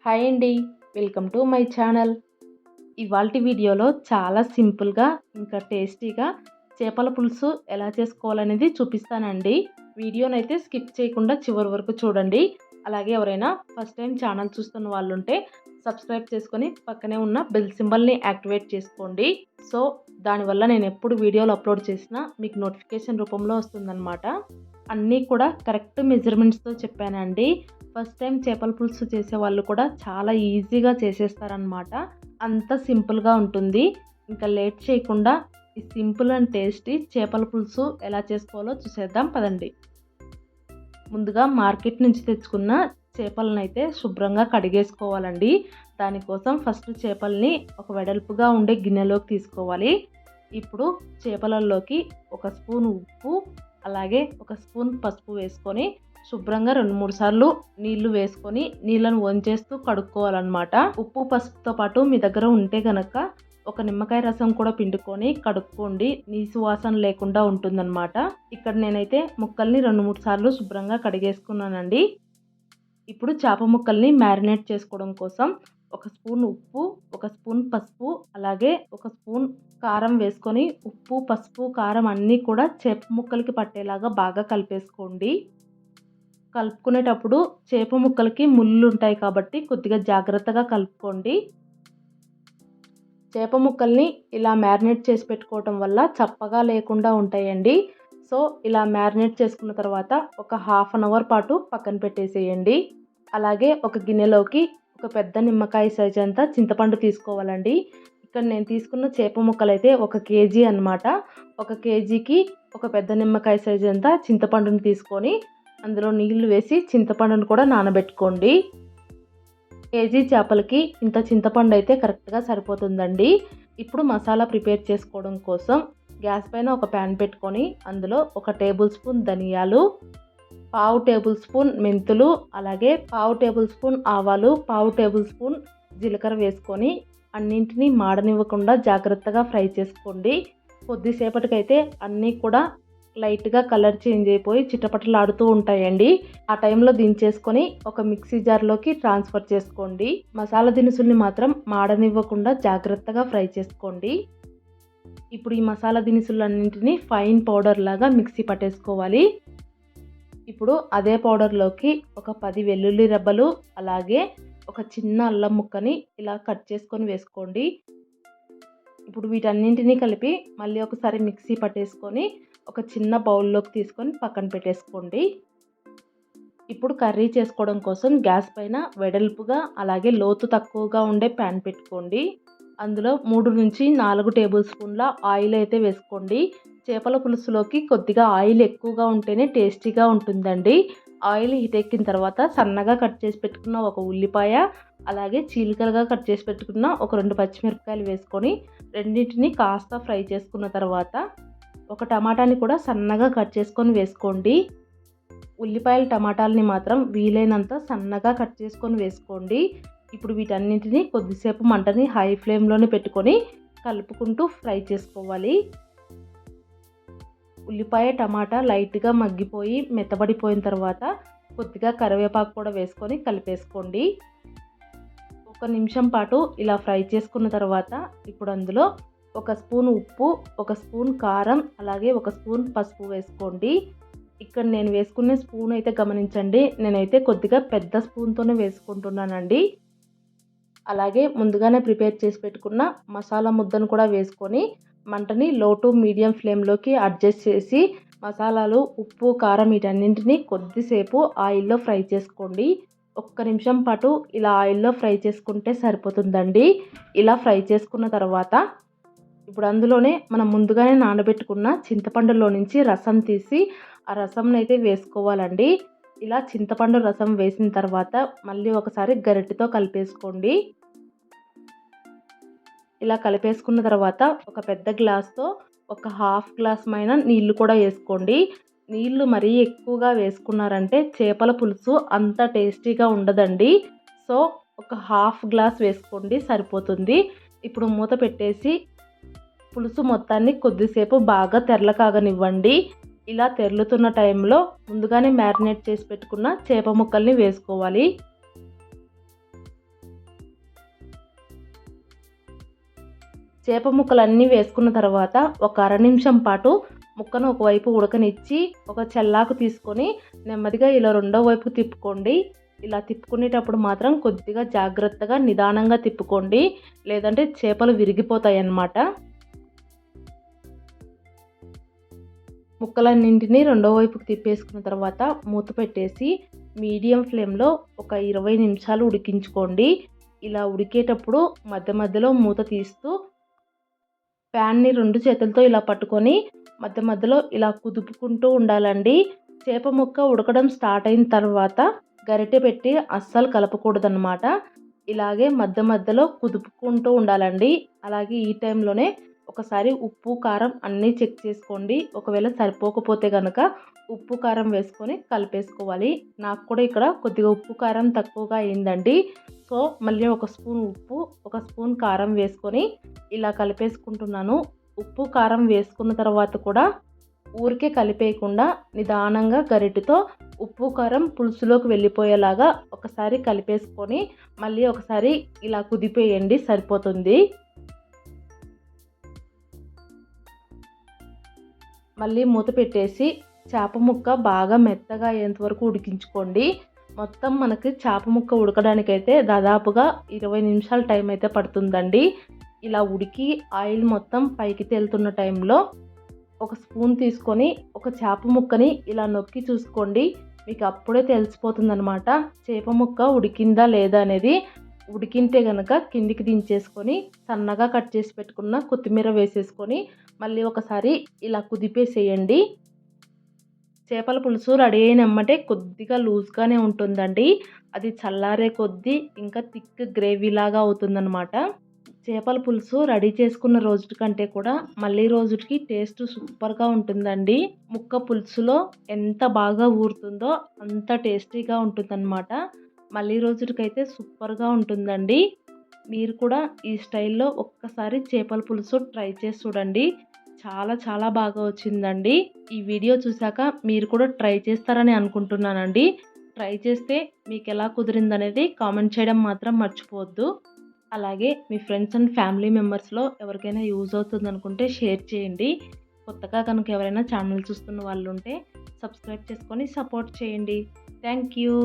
Hi అండి. Welcome to my channel. ఇవాల్టి వీడియోలో చాలా సింపుల్‌గా ఇంకా టేస్టీగా చేపల పులుసు ఎలా చేసుకోవాలనేది చూపిస్తానండి. వీడియోనైతే స్కిప్ చేయకుండా చివరి వరకు చూడండి. అలాగే ఎవరైనా ఫస్ట్ టైం ఛానల్ చూస్తున్న వాళ్ళుంటే సబ్స్క్రైబ్ చేసుకొని పక్కనే ఉన్న బెల్ సింబల్‌ని యాక్టివేట్ చేసుకోండి. సో, దానివల్ల నేను ఎప్పుడు వీడియోలు అప్లోడ్ చేసినా మీకు నోటిఫికేషన్ రూపంలో వస్తుందన్నమాట. అన్నీ కూడా కరెక్ట్ మెజర్మెంట్స్‌తో చెప్పానండి. ఫస్ట్ టైం చేపల పులుసు చేసేవాళ్ళు కూడా చాలా ఈజీగా చేసేస్తారనమాట. అంత సింపుల్‌గా ఉంటుంది. ఇంకా లేట్ చేయకుండా ఈ సింపుల్ అండ్ టేస్టీ చేపల పులుసు ఎలా చేసుకోవాలో చూసేద్దాం పదండి. ముందుగా మార్కెట్ నుంచి తెచ్చుకున్న చేపలనైతే శుభ్రంగా కడిగేసుకోవాలండి. దానికోసం ఫస్ట్ చేపల్ని ఒక వెడల్పుగా ఉండే గిన్నెలోకి తీసుకోవాలి. ఇప్పుడు చేపలలోకి ఒక స్పూన్ ఉప్పు, అలాగే ఒక స్పూన్ పసుపు వేసుకొని శుభ్రంగా 2-3 సార్లు నీళ్లు వేసుకొని నీళ్ళను వంచేస్తూ కడుక్కోవాలన్నమాట. ఉప్పు పసుపుతో పాటు మీ దగ్గర ఉంటే గనక ఒక నిమ్మకాయ రసం కూడా పిండుకొని కడుక్కోండి. నీసు వాసన లేకుండా ఉంటుందన్నమాట. ఇక్కడ నేనైతే ముక్కల్ని 2-3 సార్లు శుభ్రంగా కడిగేసుకున్నానండి. ఇప్పుడు చేప ముక్కల్ని మ్యారినేట్ చేసుకోవడం కోసం ఒక స్పూన్ ఉప్పు, ఒక స్పూన్ పసుపు, అలాగే ఒక స్పూన్ కారం వేసుకొని ఉప్పు, పసుపు, కారం అన్నీ కూడా చేప ముక్కలకి పట్టేలాగా బాగా కలిపేసుకోండి. కలుపుకునేటప్పుడు చేప ముక్కలకి ముళ్ళు ఉంటాయి కాబట్టి కొద్దిగా జాగ్రత్తగా కలుపుకోండి. చేప ముక్కల్ని ఇలా మ్యారినేట్ చేసి పెట్టుకోవటం వల్ల చప్పగా లేకుండా ఉంటాయండి. సో, ఇలా మ్యారినేట్ చేసుకున్న తర్వాత ఒక హాఫ్ అన్ అవర్ పాటు పక్కన పెట్టేసేయండి. అలాగే ఒక గిన్నెలోకి ఒక పెద్ద నిమ్మకాయ సైజ్ అంతా చింతపండు తీసుకోవాలండి. ఇక్కడ నేను తీసుకున్న చేప ముక్కలైతే 1 కేజీ అనమాట. 1 కేజీకి ఒక పెద్ద నిమ్మకాయ సైజ్ అంతా చింతపండుని తీసుకొని అందులో నీళ్లు వేసి చింతపండును కూడా నానబెట్టుకోండి. కేజీ చేపలకి ఇంత చింతపండు అయితే కరెక్ట్గా సరిపోతుందండి. ఇప్పుడు మసాలా ప్రిపేర్ చేసుకోవడం కోసం గ్యాస్ పైన ఒక ప్యాన్ పెట్టుకొని అందులో 1 టేబుల్ స్పూన్ ధనియాలు, 1/2 టేబుల్ స్పూన్ మెంతులు, అలాగే 1/2 టేబుల్ స్పూన్ ఆవాలు, 1/2 టేబుల్ స్పూన్ జీలకర్ర వేసుకొని అన్నింటినీ మాడనివ్వకుండా జాగ్రత్తగా ఫ్రై చేసుకోండి. కొద్దిసేపటికైతే అన్నీ కూడా లైట్గా కలర్ చేంజ్ అయిపోయి చిటపటలాడుతూ ఉంటాయండి. ఆ టైంలో దించేసుకొని ఒక మిక్సీ జార్లోకి ట్రాన్స్ఫర్ చేసుకోండి. మసాలా దినుసుల్ని మాత్రం మాడనివ్వకుండా జాగ్రత్తగా ఫ్రై చేసుకోండి. ఇప్పుడు ఈ మసాలా దినుసులన్నింటినీ ఫైన్ పౌడర్ లాగా మిక్సీ పట్టేసుకోవాలి. ఇప్పుడు అదే పౌడర్లోకి ఒక 10 వెల్లుల్లి రెబ్బలు, అలాగే ఒక చిన్న అల్లం ముక్కని ఇలా కట్ చేసుకొని వేసుకోండి. ఇప్పుడు వీటన్నింటినీ కలిపి మళ్ళీ ఒకసారి మిక్సీ పట్టేసుకొని ఒక చిన్న బౌల్లోకి తీసుకొని పక్కన పెట్టేసుకోండి. ఇప్పుడు కర్రీ చేసుకోవడం కోసం గ్యాస్ పైన వెడల్పుగా అలాగే లోతు తక్కువగా ఉండే ప్యాన్ పెట్టుకోండి. అందులో 3-4 టేబుల్ స్పూన్ల ఆయిల్ అయితే వేసుకోండి. చేపల పులుసులోకి కొద్దిగా ఆయిల్ ఎక్కువగా ఉంటేనే టేస్టీగా ఉంటుందండి. ఆయిల్ హీట్ ఎక్కిన తర్వాత సన్నగా కట్ చేసి పెట్టుకున్న ఒక ఉల్లిపాయ, అలాగే చీలికలుగా కట్ చేసి పెట్టుకున్న ఒక 2 పచ్చిమిరపకాయలు వేసుకొని రెండింటిని కాస్త ఫ్రై చేసుకున్న తర్వాత ఒక టమాటాని కూడా సన్నగా కట్ చేసుకొని వేసుకోండి. ఉల్లిపాయలు టమాటాలని మాత్రం వీలైనంత సన్నగా కట్ చేసుకొని వేసుకోండి. ఇప్పుడు వీటన్నింటినీ కొద్దిసేపు మంటని హై ఫ్లేమ్లోనే పెట్టుకొని కలుపుకుంటూ ఫ్రై చేసుకోవాలి. ఉల్లిపాయ టమాటా లైట్గా మగ్గిపోయి మెత్తబడిపోయిన తర్వాత కొద్దిగా కరివేపాకు కూడా వేసుకొని కలిపేసుకోండి. 1 నిమిషం పాటు ఇలా ఫ్రై చేసుకున్న తర్వాత ఇప్పుడు అందులో 1 స్పూన్ ఉప్పు, 1 స్పూన్ కారం, అలాగే 1 స్పూన్ పసుపు వేసుకోండి. ఇక్కడ నేను వేసుకునే స్పూన్ అయితే గమనించండి. నేనైతే కొద్దిగా పెద్ద స్పూన్తోనే వేసుకుంటున్నానండి. అలాగే ముందుగానే ప్రిపేర్ చేసి పెట్టుకున్న మసాలా ముద్దను కూడా వేసుకొని మంటని లో టు మీడియం ఫ్లేమ్లోకి అడ్జస్ట్ చేసి మసాలాలు, ఉప్పు, కారం వీటన్నింటినీ కొద్దిసేపు ఆయిల్లో ఫ్రై చేసుకోండి. 1 నిమిషం పాటు ఇలా ఆయిల్లో ఫ్రై చేసుకుంటే సరిపోతుందండి. ఇలా ఫ్రై చేసుకున్న తర్వాత ఇప్పుడు అందులోనే మనం ముందుగానే నానబెట్టుకున్న చింతపండులో నుంచి రసం తీసి ఆ రసంని అయితే వేసుకోవాలండి. ఇలా చింతపండు రసం వేసిన తర్వాత మళ్ళీ ఒకసారి గరిటెతో కలిపేసుకోండి. ఇలా కలిపేసుకున్న తర్వాత ఒక పెద్ద గ్లాస్తో ఒక హాఫ్ గ్లాస్ మైన నీళ్లు కూడా వేసుకోండి. నీళ్లు మరీ ఎక్కువగా వేసుకున్నారంటే చేపల పులుసు అంత టేస్టీగా ఉండదండి. సో, ఒక హాఫ్ గ్లాస్ వేసుకోండి సరిపోతుంది. ఇప్పుడు మూత పెట్టేసి పులుసు మొత్తాన్ని కొద్దిసేపు బాగా తెరలకాగనివ్వండి. ఇలా తెరులుతున్న టైంలో ముందుగానే మ్యారినేట్ చేసి పెట్టుకున్న చేప ముక్కల్ని వేసుకోవాలి. చేప ముక్కలన్నీ వేసుకున్న తర్వాత ఒక అర నిమిషం పాటు ముక్కను ఒకవైపు ఉడకనిచ్చి ఒక చెల్లాకు తీసుకొని నెమ్మదిగా ఇలా రెండో వైపు తిప్పుకోండి. ఇలా తిప్పుకునేటప్పుడు మాత్రం కొద్దిగా జాగ్రత్తగా నిదానంగా తిప్పుకోండి, లేదంటే చేపలు విరిగిపోతాయి అన్నమాట. ముక్కలన్నింటినీ రెండో వైపుకి తిప్పేసుకున్న తర్వాత మూత పెట్టేసి మీడియం ఫ్లేమ్లో ఒక 20 నిమిషాలు ఉడికించుకోండి. ఇలా ఉడికేటప్పుడు మధ్య మధ్యలో మూత తీస్తూ ప్యాన్ని 2 చేతులతో ఇలా పట్టుకొని మధ్య మధ్యలో ఇలా కుదుపుకుంటూ ఉండాలండి. చేప ముక్క ఉడకడం స్టార్ట్ అయిన తర్వాత గరిటె పెట్టి అస్సలు కలపకూడదన్నమాట. ఇలాగే మధ్య మధ్యలో కుదుపుకుంటూ ఉండాలండి. అలాగే ఈ టైంలోనే ఒకసారి ఉప్పు కారం అన్నీ చెక్ చేసుకోండి. ఒకవేళ సరిపోకపోతే కనుక ఉప్పు కారం వేసుకొని కలిపేసుకోవాలి. నాకు కూడా ఇక్కడ కొద్దిగా ఉప్పు కారం తక్కువగా అయిందండి. సో మళ్ళీ ఒక స్పూన్ ఉప్పు, ఒక స్పూన్ కారం వేసుకొని ఇలా కలిపేసుకుంటున్నాను. ఉప్పు కారం వేసుకున్న తర్వాత కూడా ఊరికే కలిపేయకుండా నిదానంగా గరిటెతో ఉప్పు కారం పులుసులోకి వెళ్ళిపోయేలాగా ఒకసారి కలిపేసుకొని మళ్ళీ ఒకసారి ఇలా కుదిపేయండి, సరిపోతుంది. మళ్ళీ మూత పెట్టేసి చేప ముక్క బాగా మెత్తగా అయ్యేంత వరకు ఉడికించుకోండి. మొత్తం మనకి చేప ముక్క ఉడకడానికైతే దాదాపుగా 20 నిమిషాల టైం అయితే పడుతుందండి. ఇలా ఉడికి ఆయిల్ మొత్తం పైకి తేలుతున్న టైంలో ఒక స్పూన్ తీసుకొని ఒక చేప ముక్కని ఇలా నొక్కి చూసుకోండి. మీకు అప్పుడే తెలిసిపోతుందనమాట చేప ముక్క ఉడికిందా లేదా అనేది. ఉడికింటే కనుక కిందికి దించేసుకొని సన్నగా కట్ చేసి పెట్టుకున్న కొత్తిమీర వేసేసుకొని మళ్ళీ ఒకసారి ఇలా కుదిపేసేయండి. చేపల పులుసు రెడీ అయినమ్మటే కొద్దిగా లూజ్గానే ఉంటుందండి. అది చల్లారే కొద్దీ ఇంకా థిక్ గ్రేవీ లాగా అవుతుందన్నమాట. చేపల పులుసు రెడీ చేసుకున్న రోజు కంటే కూడా మళ్ళీ రోజుకి టేస్ట్ సూపర్గా ఉంటుందండి. ముక్క పులుసులో ఎంత బాగా ఊరుతుందో అంత టేస్టీగా ఉంటుందన్నమాట. మళ్ళీ రోజుకైతే సూపర్గా ఉంటుందండి. మీరు కూడా ఈ స్టైల్లో ఒక్కసారి చేపల పులుసు ట్రై చేసి చూడండి. చాలా చాలా బాగా వచ్చిందండి. ఈ వీడియో చూశాక మీరు కూడా ట్రై చేస్తారని అనుకుంటున్నానండి. ట్రై చేస్తే మీకు ఎలా కుదిరిందనేది కామెంట్ చేయడం మాత్రం మర్చిపోవద్దు. అలాగే మీ ఫ్రెండ్స్ అండ్ ఫ్యామిలీ మెంబర్స్లో ఎవరికైనా యూజ్ అవుతుంది అనుకుంటే షేర్ చేయండి. కొత్తగా కనుక ఎవరైనా ఛానల్ చూస్తున్న వాళ్ళు ఉంటే సబ్స్క్రైబ్ చేసుకొని సపోర్ట్ చేయండి. Thank you.